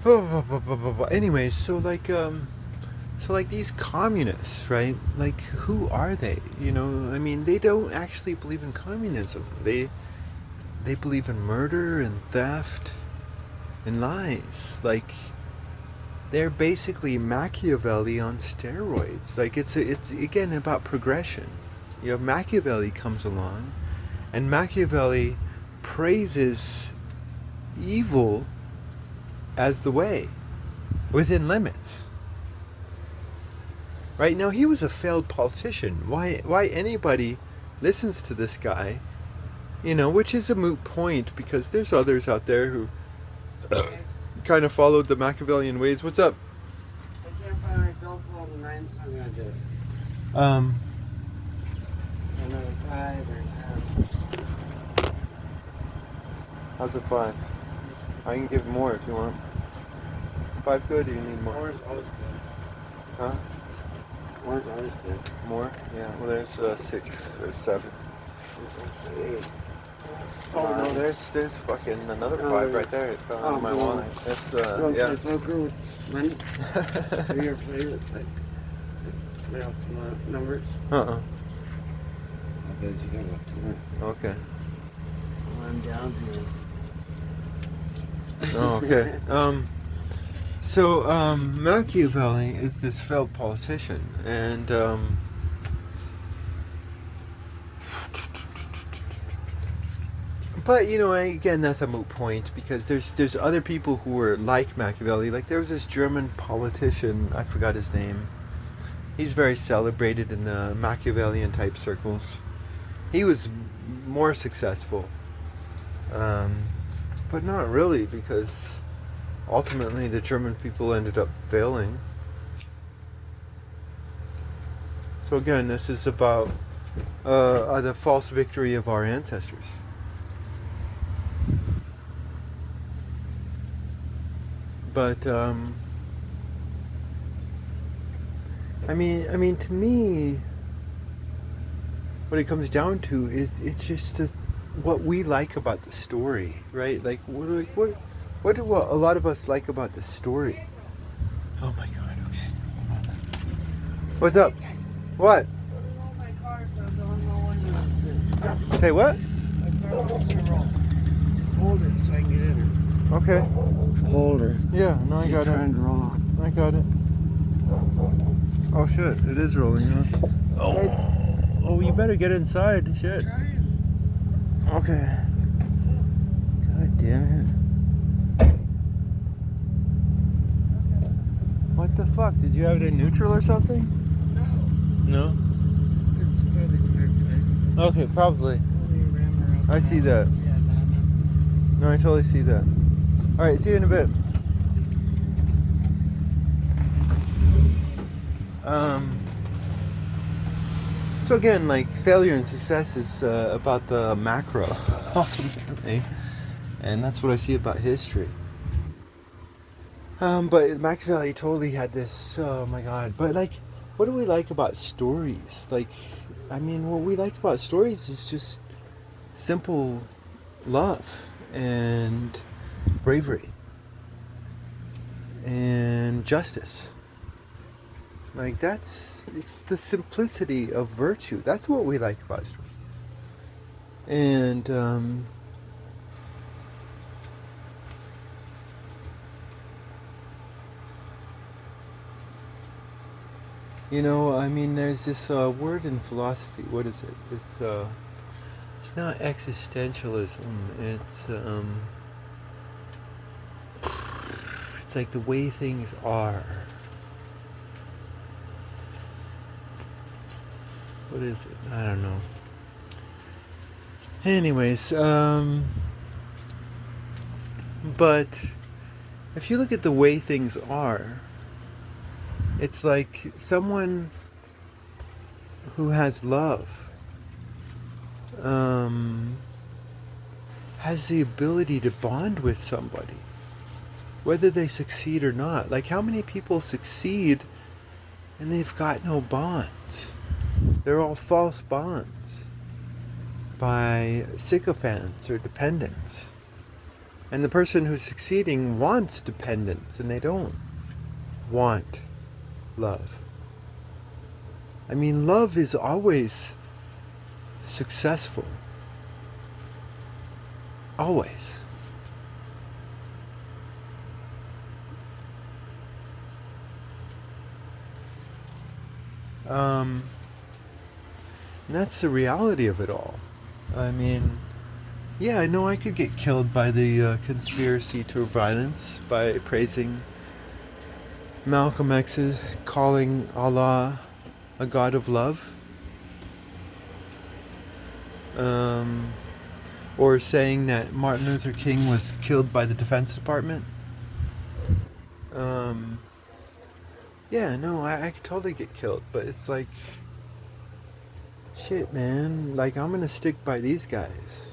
Anyways, so like these communists, right? Like who are they? You know, I mean, they don't actually believe in communism. They believe in murder and theft and lies. Like they're basically Machiavelli on steroids. Like it's again about progression. You have Machiavelli comes along, and Machiavelli praises evil as the way within limits. Right now, he was a failed politician. Why anybody listens to this guy? You know, which is a moot point because there's others out there who kind of followed the Machiavellian ways. What's up? I can't find my bill for the 9th. I'm gonna do it. Um, Another 5 or 10. how's a 5? I can give more if you want. 5 good, or you need more? More is always good. Huh? More is always good. More? Yeah. Well, there's 6 or 7. It's 8. Oh no, there's fucking another 5 right there. It fell in my well, wallet. That's Don't yeah. play poker with money? Have you ever played with numbers? Uh-uh. I bet you got up to it. Okay. Well, I'm down here. Oh, okay. So Machiavelli is this failed politician, and but you know, again, that's a moot point because there's other people who were like Machiavelli. Like there was this German politician, I forgot his name. He's very celebrated in the Machiavellian type circles. He was more successful, but not really because ultimately the German people ended up failing. So again, this is about the false victory of our ancestors. But I mean, to me, what it comes down to is it's just what we like about the story, right? Like what do a lot of us like about the story? Oh my God! Okay, hold on. What's up? What? Say what? Hold it so I can get in her. Okay. Hold her. Yeah, no, I got it. Trying to roll on. I got it. Oh shit! It is rolling, huh? Oh, you better get inside. Shit. Okay. God damn it. What the fuck? Did you have it in neutral or something? No. No? It's probably connected. Okay, probably. I see that. Yeah, No, I totally see that. Alright, see you in a bit. So again, like failure and success is about the macro, ultimately, and that's what I see about history. But Machiavelli totally had this. Oh my God! But like, what do we like about stories? Like, I mean, what we like about stories is just simple love and bravery and justice. Like it's the simplicity of virtue. That's what we like about stories. And you know, I mean, there's this word in philosophy. What is it? It's not existentialism. It's like the way things are. What is it? I don't know. Anyways, but if you look at the way things are, it's like someone who has love has the ability to bond with somebody, whether they succeed or not. Like, how many people succeed and they've got no bonds? They're all false bonds by sycophants or dependents. And the person who's succeeding wants dependence, and they don't want love. I mean, love is always successful. Always. And that's the reality of it all. I mean, yeah, I know I could get killed by the conspiracy to violence by praising Malcolm X, calling Allah a God of love, or saying that Martin Luther King was killed by the Defense Department. Yeah, no, I could totally get killed, but it's like, shit, man. Like, I'm gonna stick by these guys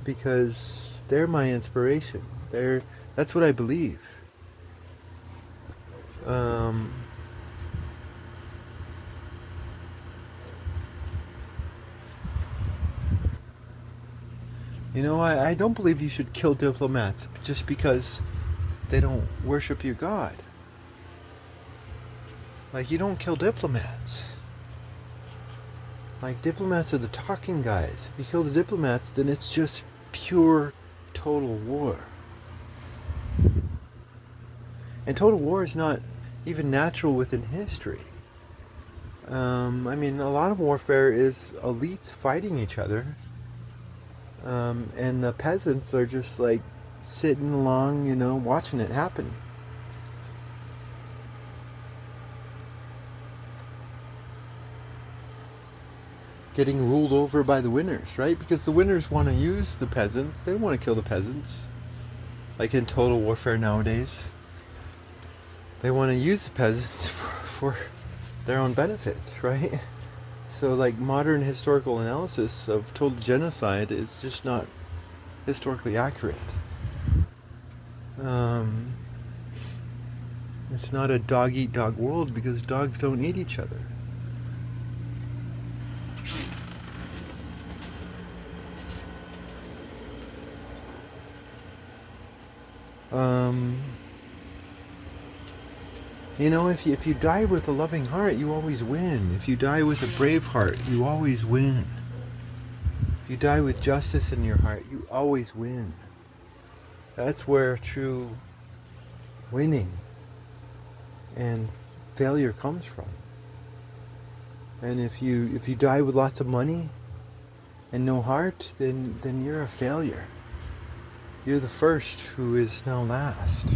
because they're my inspiration. That's what I believe. You know, I don't believe you should kill diplomats just because they don't worship your God. Like, you don't kill diplomats. Like, diplomats are the talking guys. If you kill the diplomats, then it's just pure, total war. And total war is not even natural within history. I mean, a lot of warfare is elites fighting each other. And the peasants are just like sitting along, you know, watching it happen. Getting ruled over by the winners, right? Because the winners want to use the peasants. They don't want to kill the peasants. Like in total warfare nowadays. They want to use the peasants for their own benefits, right? So like modern historical analysis of total genocide is just not historically accurate. It's not a dog-eat-dog world because dogs don't eat each other. You know, if you die with a loving heart, you always win. If you die with a brave heart, you always win. If you die with justice in your heart, you always win. That's where true winning and failure comes from. And if you die with lots of money and no heart, then you're a failure. You're the first who is now last.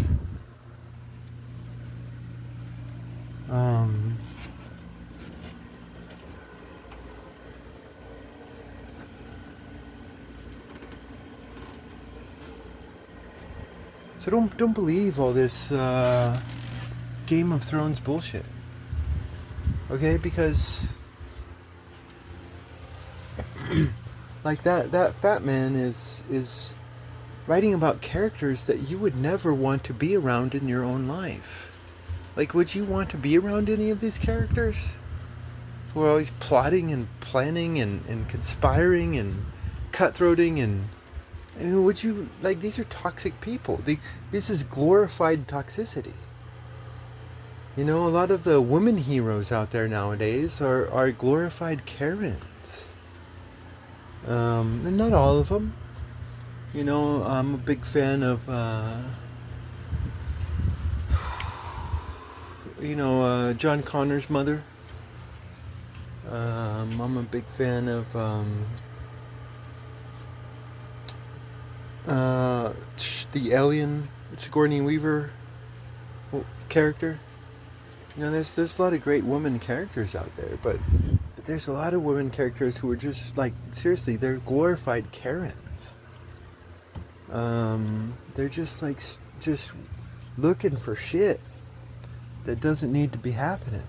So don't believe all this Game of Thrones bullshit. Okay, because like that fat man is writing about characters that you would never want to be around in your own life. Like, would you want to be around any of these characters who are always plotting and planning and conspiring and cutthroating and I mean, would you, like, these are toxic people. This is glorified toxicity. You know, a lot of the women heroes out there nowadays are glorified Karens. And not all of them. You know, I'm a big fan of, John Connor's mother. I'm a big fan of, the alien Sigourney Weaver character. You know, there's a lot of great women characters out there, but there's a lot of women characters who are just like, seriously, they're glorified Karens. They're just like just looking for shit that doesn't need to be happening.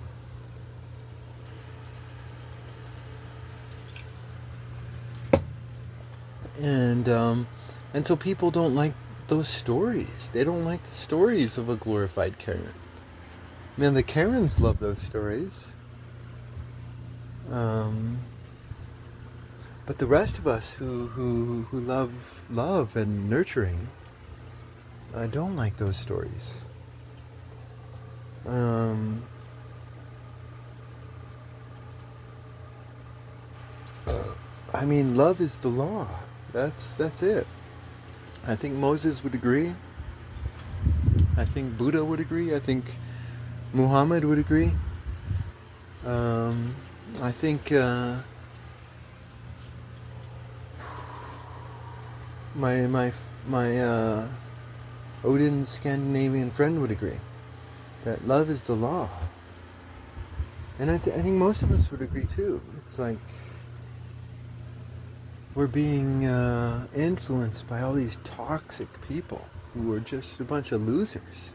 And so people don't like those stories. They don't like the stories of a glorified Karen. Man, the Karens love those stories. But the rest of us who love and nurturing don't like those stories. I mean, love is the law. That's it. I think Moses would agree. I think Buddha would agree. I think Muhammad would agree. I think my Odin's Scandinavian friend would agree that love is the law, and I think most of us would agree too. It's like we're being influenced by all these toxic people who are just a bunch of losers.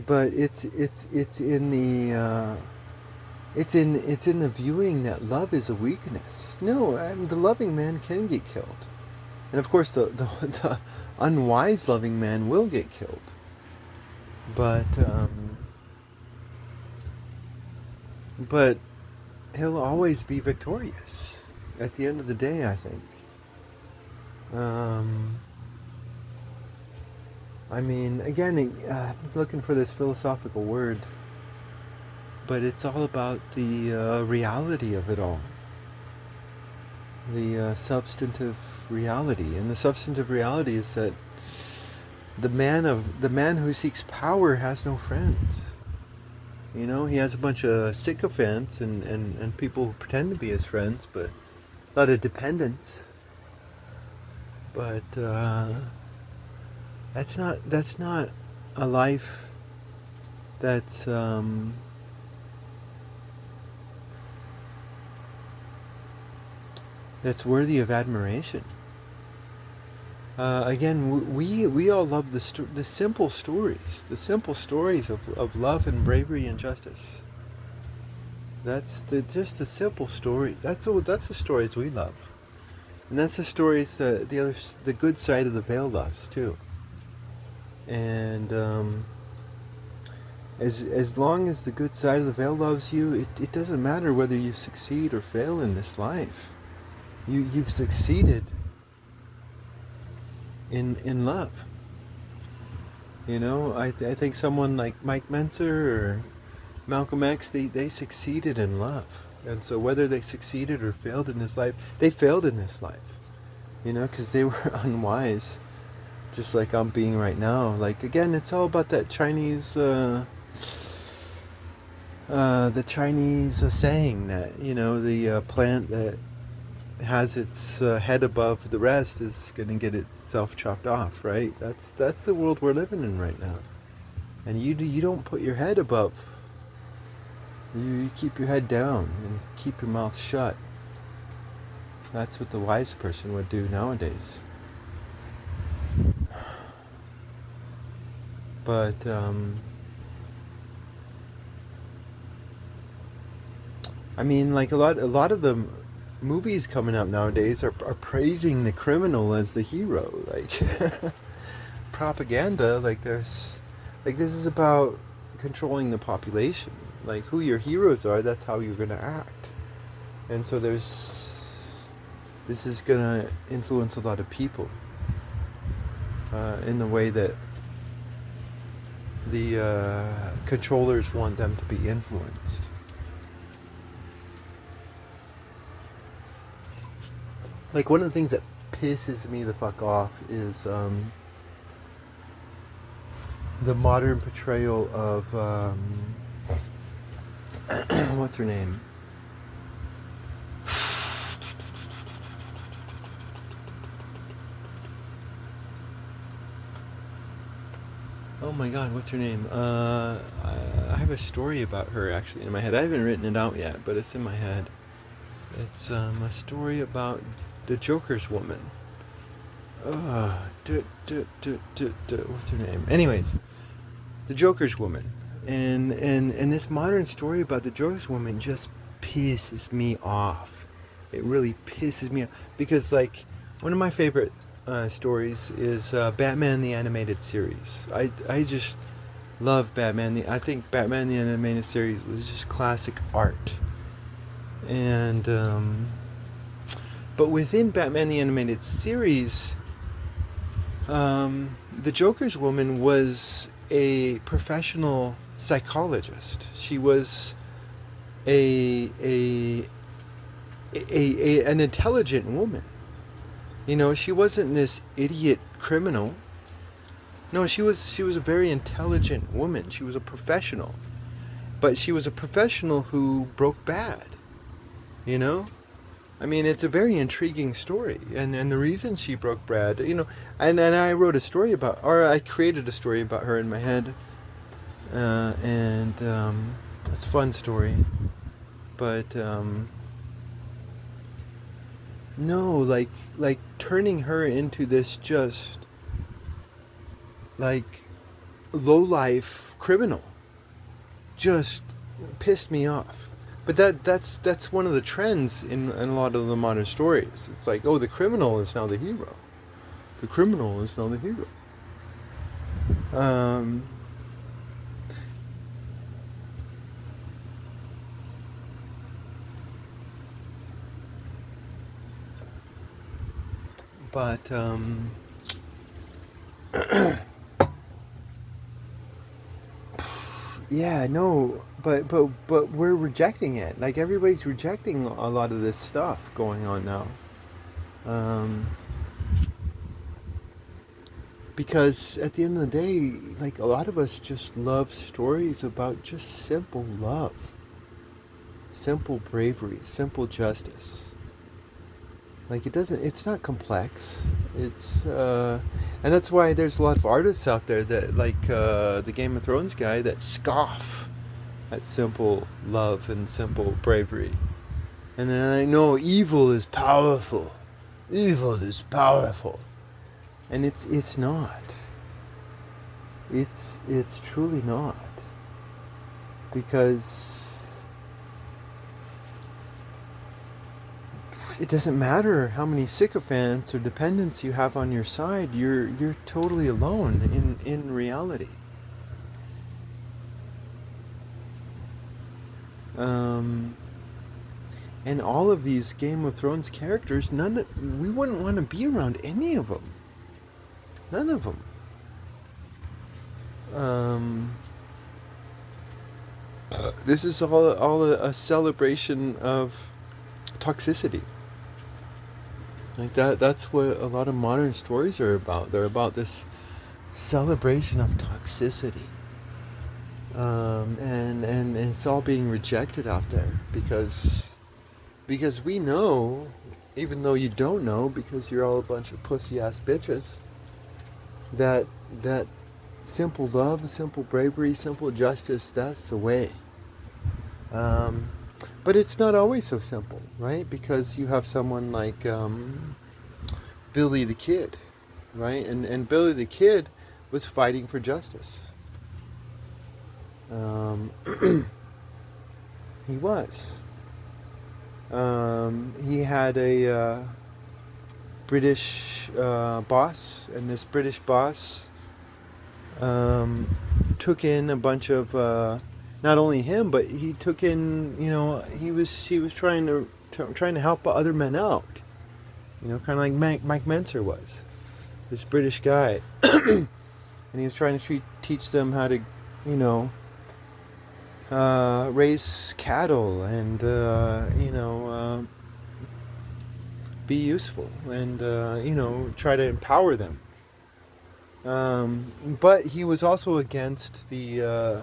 But it's in the it's in the viewing that love is a weakness. No, the loving man can get killed, and of course the unwise loving man will get killed. But he'll always be victorious at the end of the day, I think. I mean, again, looking for this philosophical word, but it's all about the reality of it all. The substantive reality, and the substantive reality is that the man who seeks power has no friends. You know, he has a bunch of sycophants and people who pretend to be his friends, but a lot of dependents. But that's not a life that's worthy of admiration. Again, we all love the simple stories of love and bravery and justice. That's just the simple stories. That's the stories we love, and that's the stories that the good side of the veil loves too. And as long as the good side of the veil loves you, it doesn't matter whether you succeed or fail in this life. You've succeeded in love. You know, I think someone like Mike Menzer or Malcolm X, they succeeded in love. And so whether they succeeded or failed in this life, they failed in this life. You know, because they were unwise, just like I'm being right now. Like, again, it's all about that Chinese saying that, you know, the plant that has its head above the rest is going to get itself chopped off, right? That's the world we're living in right now. And you don't put your head above. You keep your head down and keep your mouth shut. That's what the wise person would do nowadays. But I mean, like a lot of the movies coming out nowadays are praising the criminal as the hero, like propaganda. Like this is about controlling the population. Like who your heroes are, that's how you're gonna act. And so this is gonna influence a lot of people in the way that the controllers want them to be influenced. Like one of the things that pisses me the fuck off is the modern portrayal of what's her name? Oh my god, what's her name? I have a story about her actually in my head. I haven't written it out yet, but it's in my head. It's a story about the Joker's woman. What's her name? Anyways, the Joker's woman. And this modern story about the Joker's woman just pisses me off. It really pisses me off. Because, like, one of my favorite stories is Batman the Animated Series. I just love Batman. I think Batman the Animated Series was just classic art. And but within Batman the Animated Series, the Joker's woman was a professional psychologist. She was a an intelligent woman. You know, she wasn't this idiot criminal. No, she was a very intelligent woman. She was a professional. But she was a professional who broke bad. You know? I mean, it's a very intriguing story. And the reason she broke bad, you know, and I wrote a story about, or I created a story about her in my head. It's a fun story. But, no, like turning her into this just, like, low-life criminal just pissed me off. But that's one of the trends in a lot of the modern stories. It's like, oh, the criminal is now the hero. The criminal is now the hero. But yeah, no, but we're rejecting it. Like everybody's rejecting a lot of this stuff going on now. Um, because at the end of the day, like a lot of us just love stories about just simple love, simple bravery, simple justice. Like it's not complex. And that's why there's a lot of artists out there that, like the Game of Thrones guy, that scoff at simple love and simple bravery. And then I know evil is powerful. Evil is powerful. And it's not. It's truly not. Because it doesn't matter how many sycophants or dependents you have on your side, you're totally alone in reality. And all of these Game of Thrones characters, we wouldn't want to be around any of them. None of them. This is all a celebration of toxicity. Like that's what a lot of modern stories are about. They're about this celebration of toxicity. And it's all being rejected out there because we know, even though you don't know, because you're all a bunch of pussy ass bitches, that simple love, simple bravery, simple justice, that's the way. But it's not always so simple, right? Because you have someone like Billy the Kid, right? And Billy the Kid was fighting for justice. He was. He had a British boss, and this British boss took in a bunch of, not only him, but he took in, you know, he was trying to help other men out, you know, kind of like Mike Menser was, this British guy, and he was trying to teach them how to, you know, raise cattle and be useful and try to empower them. But he was also against the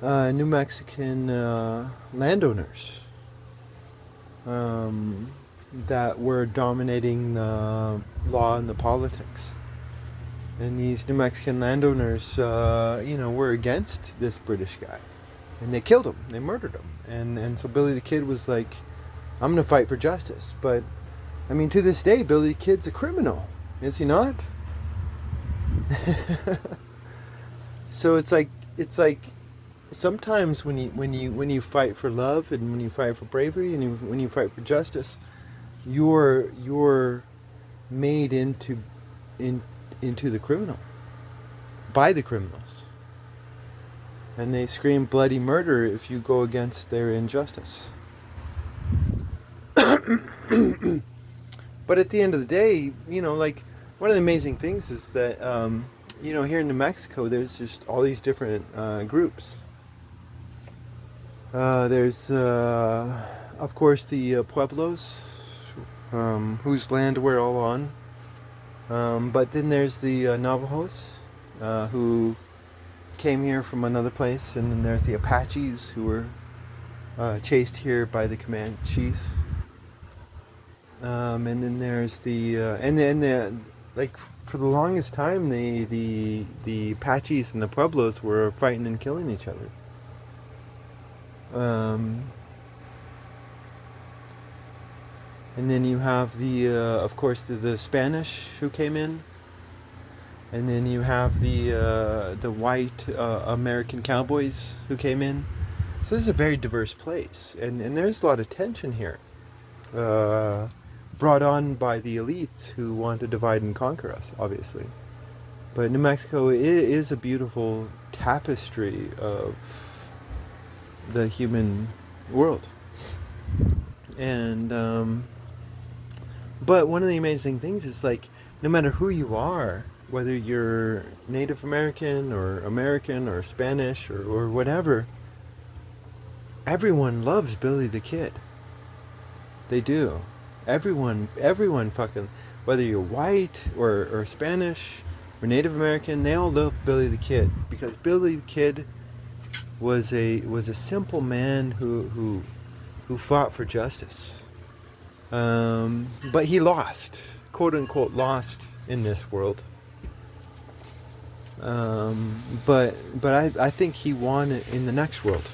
New Mexican landowners that were dominating the law and the politics. And these New Mexican landowners, were against this British guy. And they killed him. They murdered him. And so Billy the Kid was like, I'm going to fight for justice. But, I mean, to this day, Billy the Kid's a criminal. Is he not? So it's like sometimes when you fight for love and when you fight for bravery and when you fight for justice, you're made into the criminal by the criminals, and they scream bloody murder if you go against their injustice. But at the end of the day, like one of the amazing things is that here in New Mexico, there's just all these different groups. There's, of course, the Pueblos, whose land we're all on. But then there's the Navajos, who came here from another place, and then there's the Apaches, who were chased here by the Comanches. And then there's like for the longest time, the Apaches and the Pueblos were fighting and killing each other. And then you have of course, the Spanish who came in, and then you have the white American cowboys who came in. So this is a very diverse place, and there's a lot of tension here, brought on by the elites who want to divide and conquer us, obviously. But New Mexico is a beautiful tapestry of the human world. And but one of the amazing things is, like, no matter who you are, whether you're Native American or Spanish or whatever, everyone loves Billy the Kid. They do. Everyone fucking, whether you're white or Spanish or Native American, they all love Billy the Kid, because Billy the Kid was a simple man who fought for justice. But he lost, quote unquote, lost in this world. But I think he won in the next world.